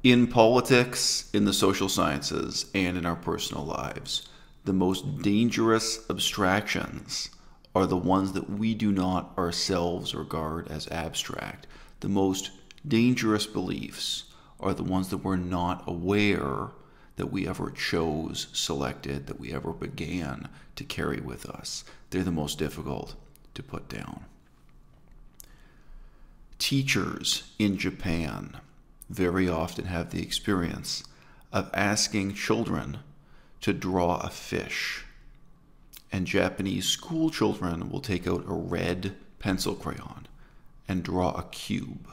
In politics, in the social sciences, and in our personal lives, the most dangerous abstractions are the ones that we do not ourselves regard as abstract. The most dangerous beliefs are the ones that we're not aware that we ever chose, selected, that we ever began to carry with us. They're the most difficult to put down. Teachers in Japan very often have the experience of asking children to draw a fish. And Japanese school children will take out a red pencil crayon and draw a cube.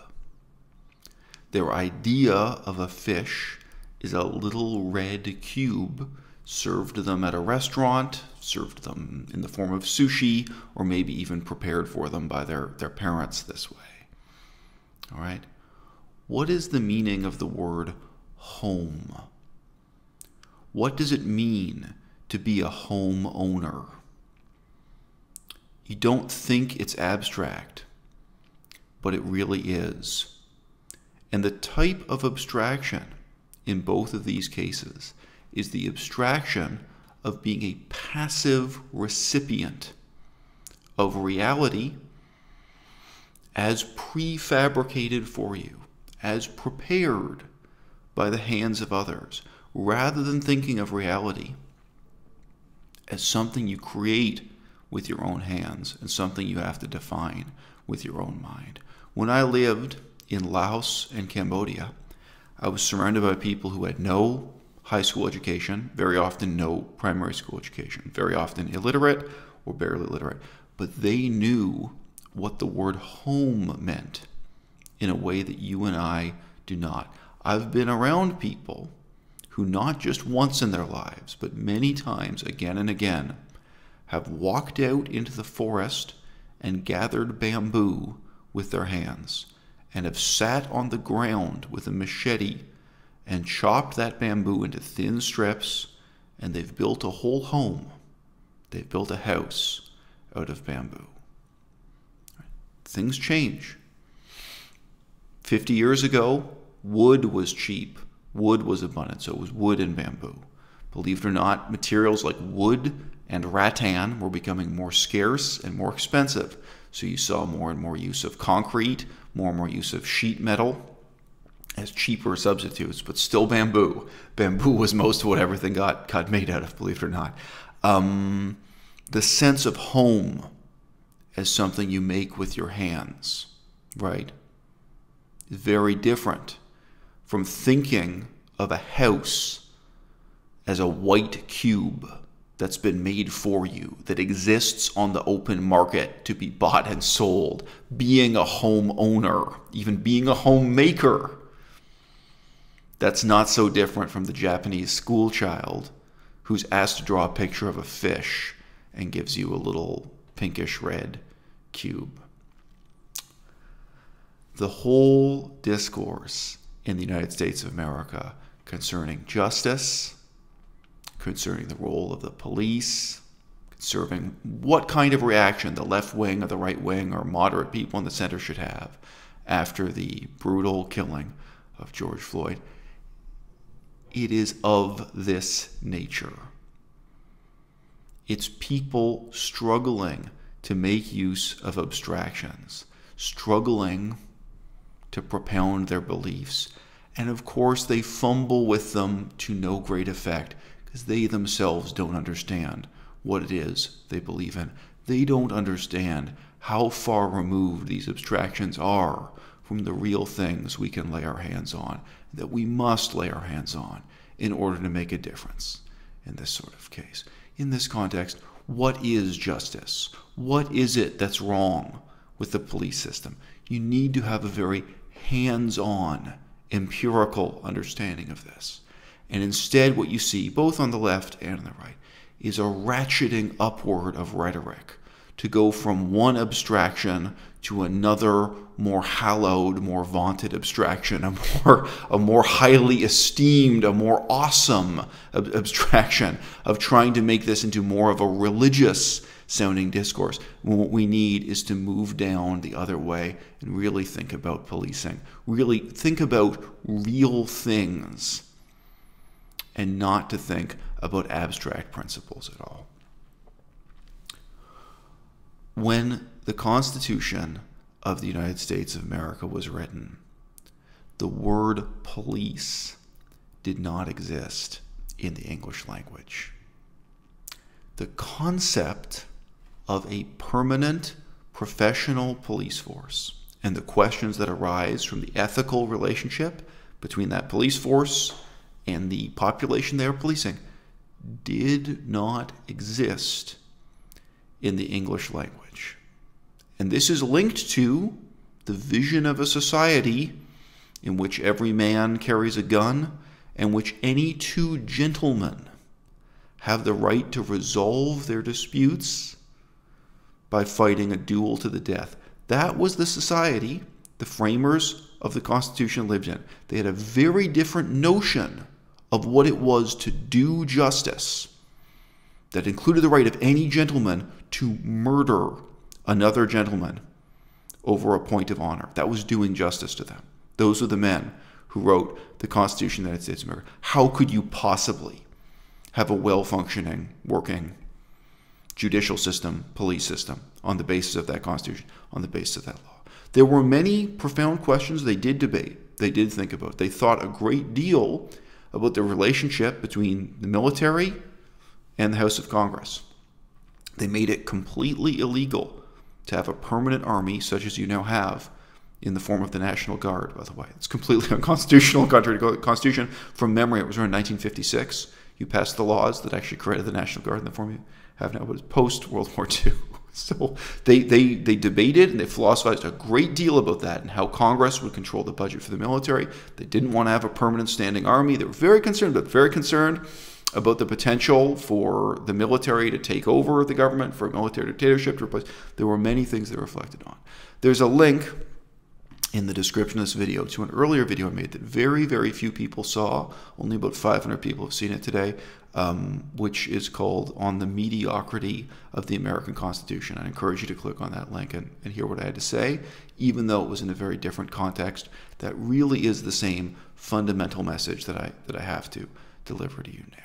Their idea of a fish is a little red cube served to them at a restaurant, served to them in the form of sushi, or maybe even prepared for them by their parents this way. All right? What is the meaning of the word home? What does it mean to be a home owner? You don't think it's abstract, but it really is. And the type of abstraction in both of these cases is the abstraction of being a passive recipient of reality as prefabricated for you, as prepared by the hands of others, rather than thinking of reality as something you create with your own hands and something you have to define with your own mind. When I lived in Laos and Cambodia, I was surrounded by people who had no high school education, very often no primary school education, very often illiterate or barely literate, but they knew what the word home meant in a way that you and I do not. I've been around people who not just once in their lives, but many times, again and again, have walked out into the forest and gathered bamboo with their hands and have sat on the ground with a machete and chopped that bamboo into thin strips, and they've built a whole home. They've built a house out of bamboo. Things change. 50 years ago, wood was cheap. Wood was abundant, so it was wood and bamboo. Believe it or not, materials like wood and rattan were becoming more scarce and more expensive. So you saw more and more use of concrete, more and more use of sheet metal as cheaper substitutes, but still bamboo. Bamboo was most of what everything got made out of, believe it or not. The sense of home as something you make with your hands, right, is very different from thinking of a house as a white cube that's been made for you, that exists on the open market to be bought and sold, being a home owner, even being a homemaker. That's not so different from the Japanese school child who's asked to draw a picture of a fish and gives you a little pinkish red cube. The whole discourse in the United States of America concerning justice, concerning the role of the police, concerning what kind of reaction the left wing or the right wing or moderate people in the center should have after the brutal killing of George Floyd, it is of this nature. It's people struggling to make use of abstractions, struggling to propound their beliefs. And of course, they fumble with them to no great effect because they themselves don't understand what it is they believe in. They don't understand how far removed these abstractions are from the real things we can lay our hands on, that we must lay our hands on in order to make a difference in this sort of case. In this context, what is justice? What is it that's wrong with the police system? You need to have a very hands-on, empirical understanding of this. And instead, what you see, both on the left and on the right, is a ratcheting upward of rhetoric to go from one abstraction to another more hallowed, more vaunted abstraction, a more highly esteemed, a more awesome abstraction of trying to make this into more of a religious sounding discourse. When what we need is to move down the other way and really think about policing, really think about real things, and not to think about abstract principles at all. When the Constitution of the United States of America was written, the word police did not exist in the English language. The concept of a permanent professional police force and the questions that arise from the ethical relationship between that police force and the population they are policing did not exist in the English language. And this is linked to the vision of a society in which every man carries a gun and which any two gentlemen have the right to resolve their disputes by fighting a duel to the death. That was the society the framers of the Constitution lived in. They had a very different notion of what it was to do justice that included the right of any gentleman to murder another gentleman over a point of honor. That was doing justice to them. Those were the men who wrote the Constitution of the United States of America. How could you possibly have a well-functioning, working judicial system, police system, on the basis of that Constitution, on the basis of that law? There were many profound questions they did debate, they did think about. They thought a great deal about the relationship between the military and the House of Congress. They made it completely illegal to have a permanent army, such as you now have, in the form of the National Guard, by the way. It's completely unconstitutional, contrary to the Constitution. From memory, it was around 1956. You passed the laws that actually created the National Guard in the form you have now, but it's post-World War II. So they debated and they philosophized a great deal about that and how Congress would control the budget for the military. They didn't want to have a permanent standing army. They were very concerned about the potential for the military to take over the government, for a military dictatorship to replace. There were many things they reflected on. There's a link in the description of this video to an earlier video I made that very, very few people saw. Only about 500 people have seen it today, which is called On the Mediocrity of the American Constitution. I encourage you to click on that link and hear what I had to say, even though it was in a very different context. That really is the same fundamental message that I have to deliver to you now.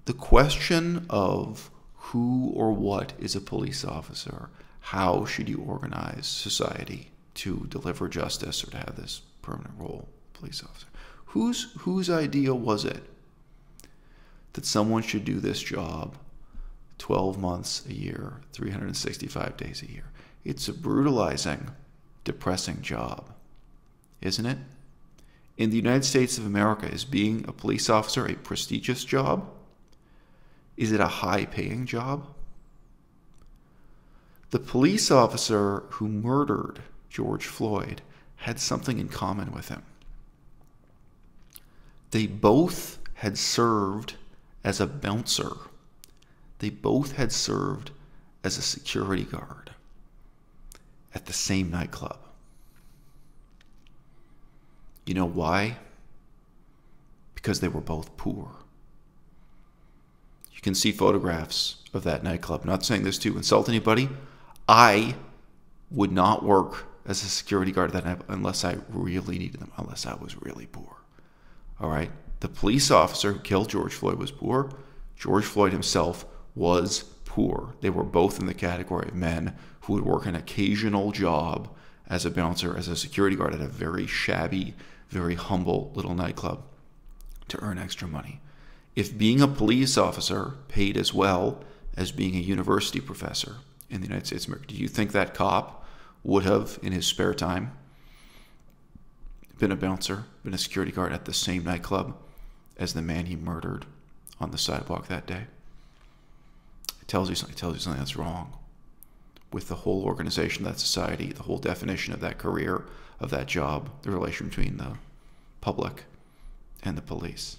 The question of who or what is a police officer, how should you organize society to deliver justice or to have this permanent role, police officer? Whose idea was it that someone should do this job 12 months a year, 365 days a year? It's a brutalizing, depressing job, isn't it? In the United States of America, is being a police officer a prestigious job? Is it a high-paying job? The police officer who murdered George Floyd had something in common with him. They both had served as a bouncer. They both had served as a security guard at the same nightclub. You know why? Because they were both poor. You can see photographs of that nightclub. I'm not saying this to insult anybody. I would not work as a security guard that night unless I really needed them, unless I was really poor. All right? The police officer who killed George Floyd was poor. George Floyd himself was poor. They were both in the category of men who would work an occasional job as a bouncer, as a security guard at a very shabby, very humble little nightclub to earn extra money. If being a police officer paid as well as being a university professor in the United States of America, do you think that cop would have, in his spare time, been a bouncer, been a security guard at the same nightclub as the man he murdered on the sidewalk that day? It tells you something that's wrong with the whole organization of that society, the whole definition of that career, of that job, the relation between the public and the police.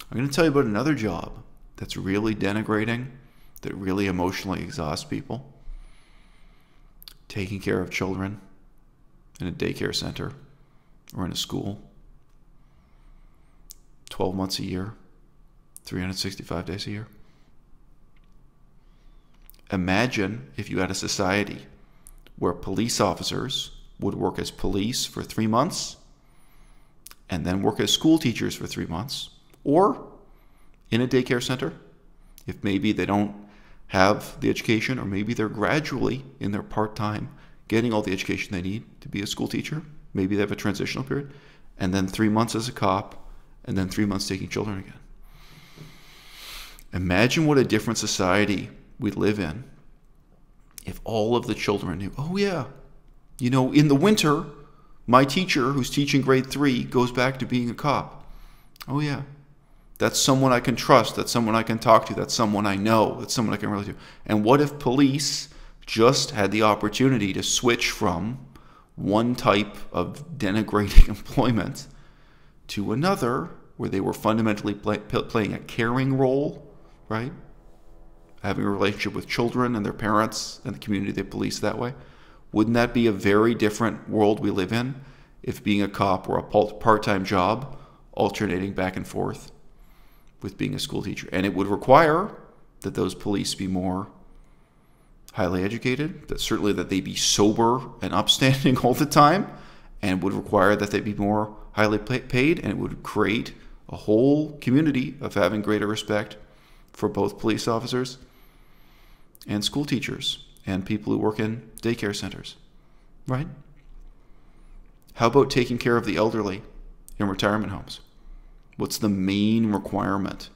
I'm going to tell you about another job that's really denigrating, that really emotionally exhausts people. Taking care of children in a daycare center or in a school. 12 months a year, 365 days a year. Imagine if you had a society where police officers would work as police for 3 months and then work as school teachers for 3 months, or in a daycare center, if maybe they don't have the education, or maybe they're gradually in their part-time getting all the education they need to be a school teacher. Maybe they have a transitional period, and then 3 months as a cop, and then 3 months taking children again. Imagine what a different society we'd live in if all of the children knew, oh yeah, you know, in the winter, my teacher who's teaching grade 3 goes back to being a cop. Oh yeah, that's someone I can trust, that's someone I can talk to, that's someone I know, that's someone I can relate to. And what if police just had the opportunity to switch from one type of denigrating employment to another where they were fundamentally playing a caring role, right? Having a relationship with children and their parents and the community they police that way? Wouldn't that be a very different world we live in if being a cop were a part-time job alternating back and forth with being a school teacher? And it would require that those police be more highly educated, that certainly that they be sober and upstanding all the time, and would require that they be more highly paid, and it would create a whole community of having greater respect for both police officers and school teachers and people who work in daycare centers, right? How about taking care of the elderly in retirement homes? What's the main requirement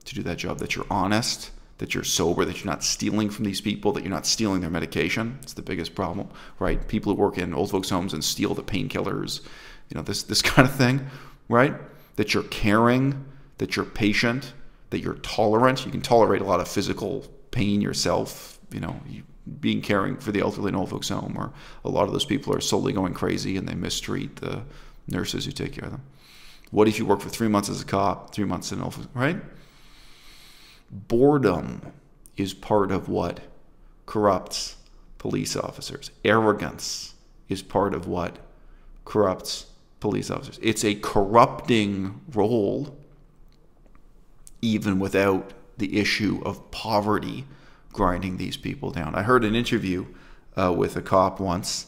to do that job? That you're honest, that you're sober, that you're not stealing from these people, that you're not stealing their medication. It's the biggest problem, right? People who work in old folks' homes and steal the painkillers, you know, this kind of thing, right? That you're caring, that you're patient, that you're tolerant. You can tolerate a lot of physical pain yourself, you know, being caring for the elderly in old folks' home, or a lot of those people are slowly going crazy and they mistreat the nurses who take care of them. What if you work for 3 months as a cop, 3 months in old folks, right? Boredom is part of what corrupts police officers. Arrogance is part of what corrupts police officers. It's a corrupting role, even without the issue of poverty grinding these people down. I heard an interview with a cop once.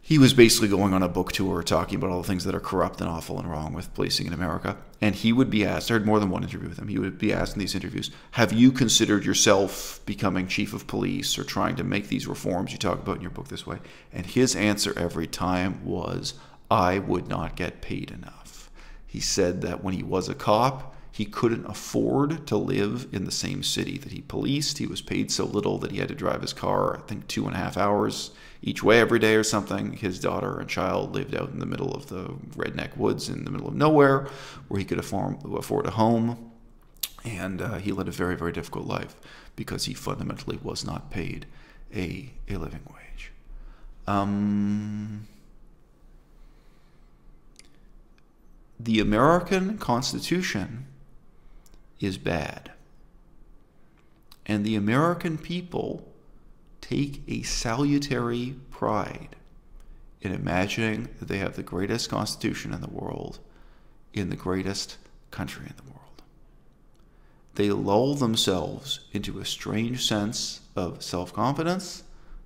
He was basically going on a book tour talking about all the things that are corrupt and awful and wrong with policing in America. And he would be asked, I heard more than one interview with him, he would be asked in these interviews, have you considered yourself becoming chief of police or trying to make these reforms you talk about in your book this way? And his answer every time was, I would not get paid enough. He said that when he was a cop, he couldn't afford to live in the same city that he policed. He was paid so little that he had to drive his car, I think, 2.5 hours each way every day or something. His daughter and child lived out in the middle of the redneck woods in the middle of nowhere where he could afford a home. And he led a very, very difficult life because he fundamentally was not paid a living wage. The American Constitution is bad. And the American people take a salutary pride in imagining that they have the greatest constitution in the world, in the greatest country in the world. They lull themselves into a strange sense of self-confidence,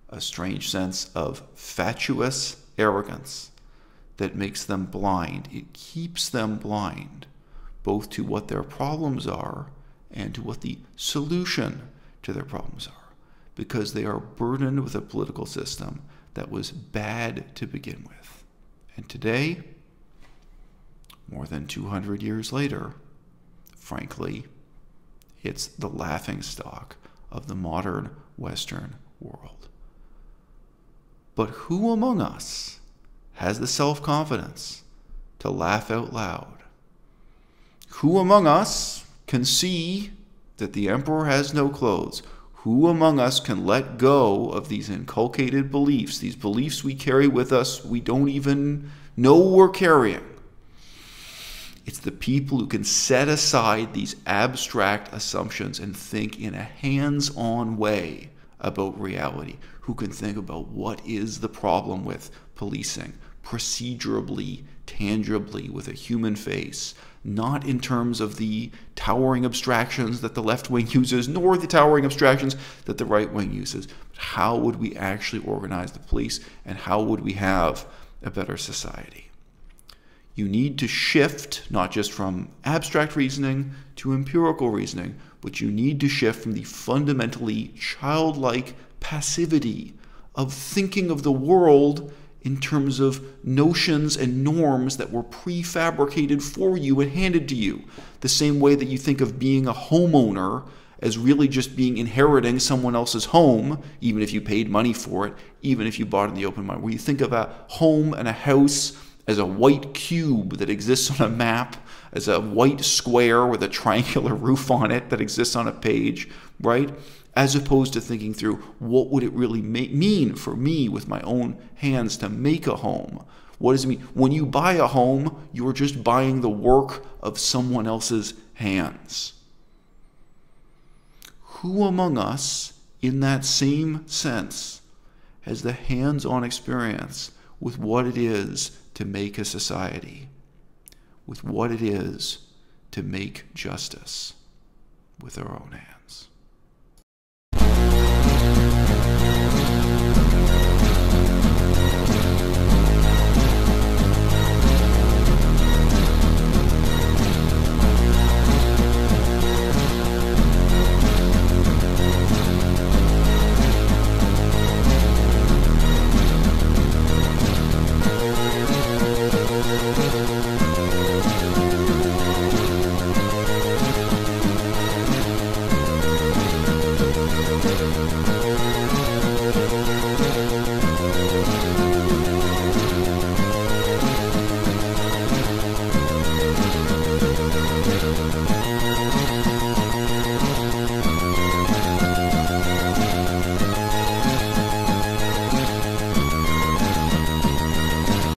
a strange sense of fatuous arrogance that makes them blind. It keeps them blind both to what their problems are and to what the solution to their problems are, because they are burdened with a political system that was bad to begin with. And today, more than 200 years later, frankly, it's the laughingstock of the modern Western world. But who among us has the self-confidence to laugh out loud? Who among us can see that the emperor has no clothes? Who among us can let go of these inculcated beliefs, these beliefs we carry with us we don't even know we're carrying? It's the people who can set aside these abstract assumptions and think in a hands-on way about reality, who can think about what is the problem with policing, procedurally, tangibly, with a human face, not in terms of the towering abstractions that the left wing uses, nor the towering abstractions that the right wing uses. But how would we actually organize the police, and how would we have a better society? You need to shift not just from abstract reasoning to empirical reasoning, but you need to shift from the fundamentally childlike passivity of thinking of the world in terms of notions and norms that were prefabricated for you and handed to you. The same way that you think of being a homeowner as really just being inheriting someone else's home, even if you paid money for it, even if you bought it in the open market, where you think of a home and a house as a white cube that exists on a map, as a white square with a triangular roof on it that exists on a page, right? As opposed to thinking through, what would it really mean for me with my own hands to make a home? What does it mean? When you buy a home, you are just buying the work of someone else's hands. Who among us, in that same sense, has the hands-on experience with what it is to make a society, with what it is to make justice with our own hands?